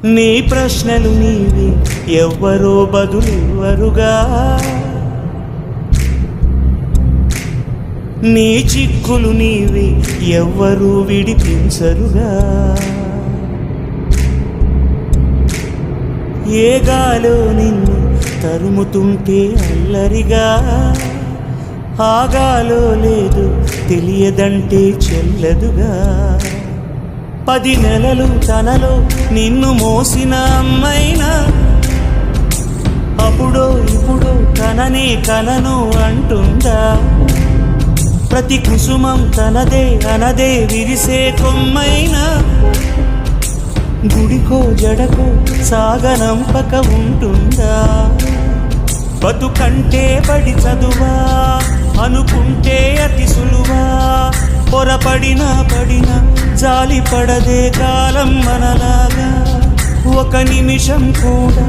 నీ ప్రశ్నలు నీవి, ఎవ్వరో బదులివ్వరుగా. నీ చిక్కులు నీవి, ఎవ్వరూ విడిపించరుగా. ఏ గాలో నిన్ను తరుముతుంటే అల్లరిగా, ఆగాలో లేదు తెలియదంటే చెల్లదుగా. 10 నెలలు తనలో నిన్ను మోసిన అమ్మైనా, అప్పుడో ఇప్పుడో తననే కలను అంటుందా. ప్రతి కుసుమం తనదే అనదే విరిసే కొమ్మైనా, గుడికో జడకో సాగనంపక ఉంటుందా. బతుకంటే బడి చదువా అనుకుంటే అతి సులువా. పొరపడినా పడినా జాలి పడదే కాలం మనలాగా. ఒక నిమిషం కూడా